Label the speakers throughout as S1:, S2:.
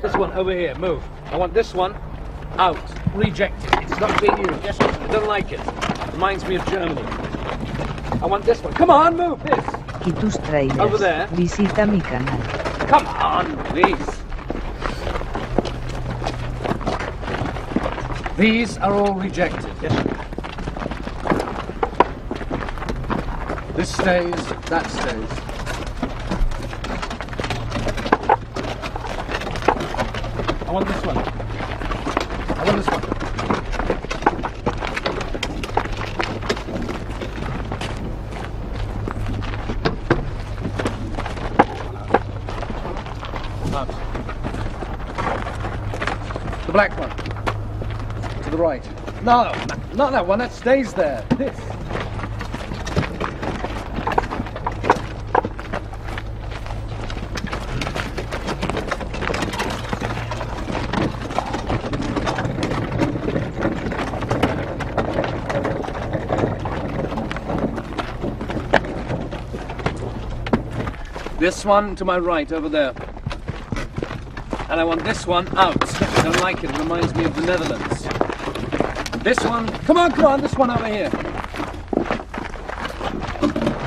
S1: This one over here, move. I want this one out, rejected. It's not being used. Yes, I don't like it. Reminds me of Germany. I want this one. Come on, move this.
S2: Y tus trailers.
S1: Over there.
S2: Visita mi canal.
S1: Come on, please. These are all rejected. Yes. This stays, that stays. I want this one. I want this one. Out. The black one. To the right. No, not that one. That stays there. This. This one to my right, over there. And I want this one out. I don't like it. It reminds me of the Netherlands. This one. Come on, come on. This one over here.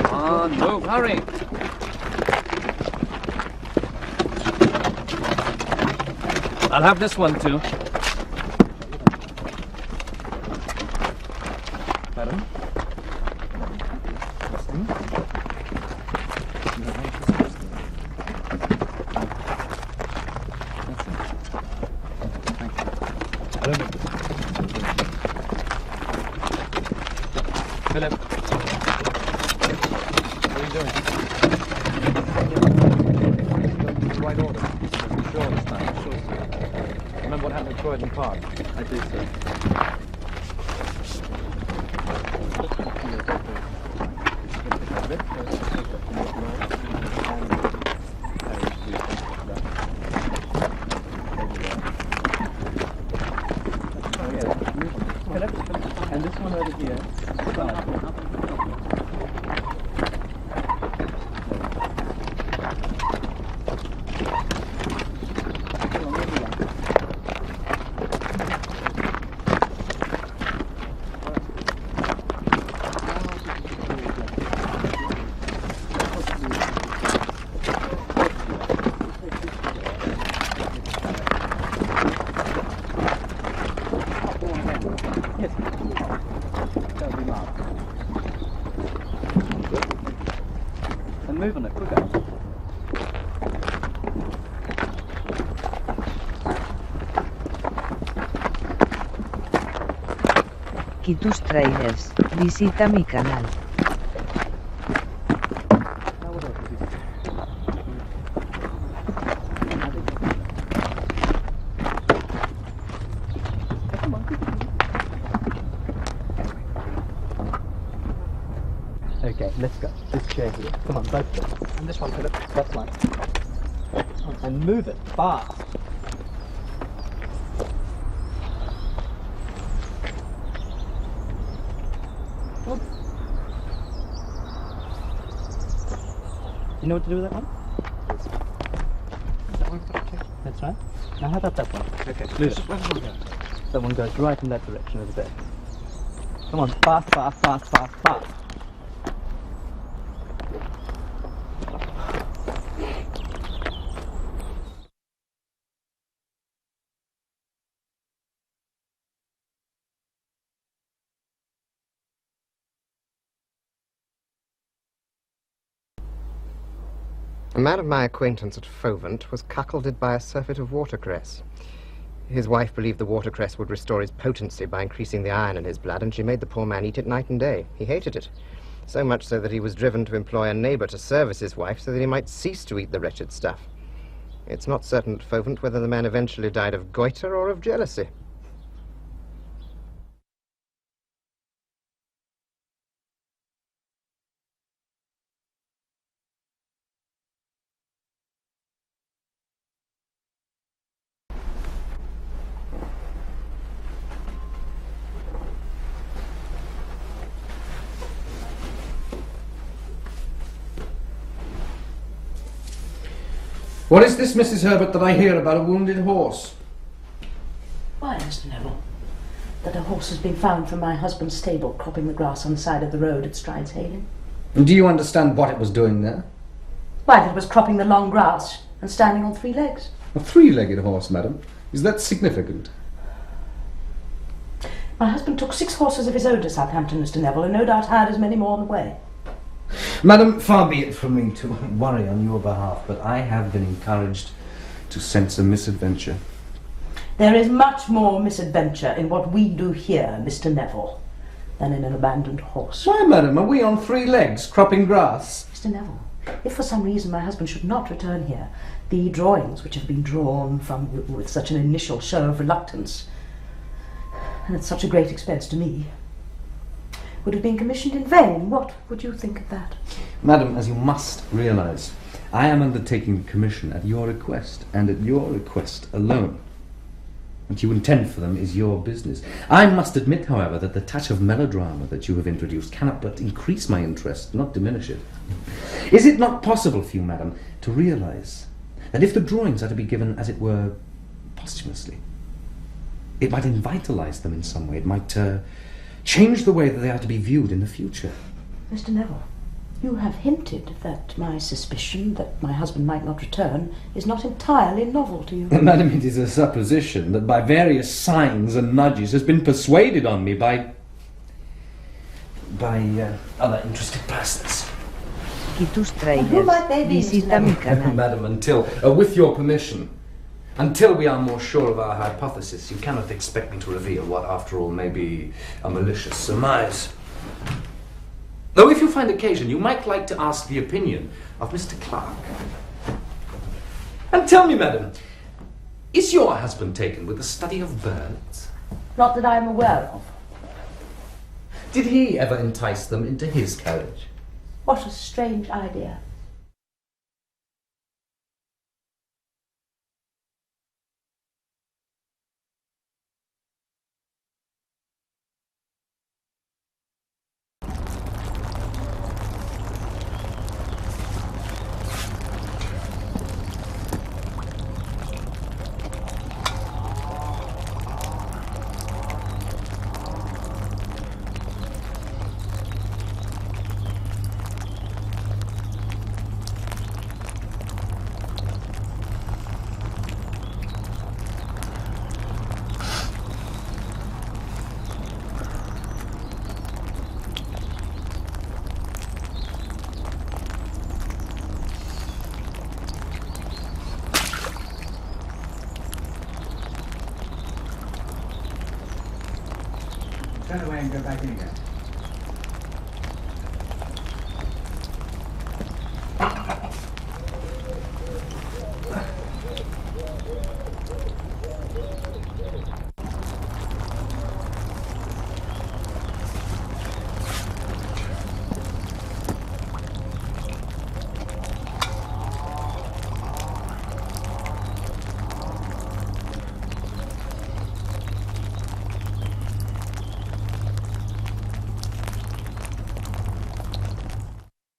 S1: Come on, move. Hurry. I'll have this one too. Madam? Philip, what are you doing? The right order. Sure this time. Sure. Remember what happened at Croydon Park? I do, sir. And this one over here. And move on it, quicker.
S2: Y tus trailers. Visita mi canal.
S1: Okay, let's go. This chair here. Come on, both of them. And this one, Philip. That's mine. And move it fast. Oh. You know what to do with that one? That one? Okay. That's right. Now how about that one? Okay. Lose it. That one goes right in that direction over there. Come on, fast, fast, fast, fast, fast.
S3: A man of my acquaintance at Fovant was cuckolded by a surfeit of watercress. His wife believed the watercress would restore his potency by increasing the iron in his blood, and she made the poor man eat it night and day. He hated it, so much so that he was driven to employ a neighbour to service his wife so that he might cease to eat the wretched stuff. It's not certain at Fovant whether the man eventually died of goiter or of jealousy.
S1: What is this, Mrs. Herbert, that I hear about a wounded horse?
S4: Why, Mr. Neville? That a horse has been found from my husband's stable, cropping the grass on the side of the road at Strides Hailing.
S1: And do you understand what it was doing there?
S4: Why, that it was cropping the long grass and standing on 3 legs.
S1: A 3-legged horse, madam. Is that significant?
S4: My husband took 6 horses of his own to Southampton, Mr. Neville, and no doubt hired as many more on the way.
S1: Madam, far be it from me to worry on your behalf, but I have been encouraged to sense a misadventure.
S4: There is much more misadventure in what we do here, Mr. Neville, than in an abandoned horse.
S1: Why, madam, are we on 3 legs, cropping grass?
S4: Mr. Neville, if for some reason my husband should not return here, the drawings which have been drawn from with such an initial show of reluctance, and at such a great expense to me, would have been commissioned in vain. What would you think of that?
S1: Madam, as you must realise, I am undertaking the commission at your request, and at your request alone. What you intend for them is your business. I must admit, however, that the touch of melodrama that you have introduced cannot but increase my interest, not diminish it. Is it not possible for you, madam, to realise that if the drawings are to be given, as it were, posthumously, it might invitalise them in some way, it might change the way that they are to be viewed in the future?
S4: Mr. Neville, you have hinted that my suspicion that my husband might not return is not entirely novel to you.
S1: Madam, it is a supposition that by various signs and nudges has been persuaded on me by other interested persons.
S2: Y tus
S4: Who
S2: trailers,
S4: might they be, Mr.
S2: visita mi
S4: Neville?
S2: canal.
S1: Madam, until, with your permission, until we are more sure of our hypothesis, you cannot expect me to reveal what, after all, may be a malicious surmise. Though if you find occasion, you might like to ask the opinion of Mr. Clark. And tell me, madam, is your husband taken with the study of birds?
S4: Not that I am aware of.
S1: Did he ever entice them into his carriage?
S4: What a strange idea.
S5: Turn away and go back in again.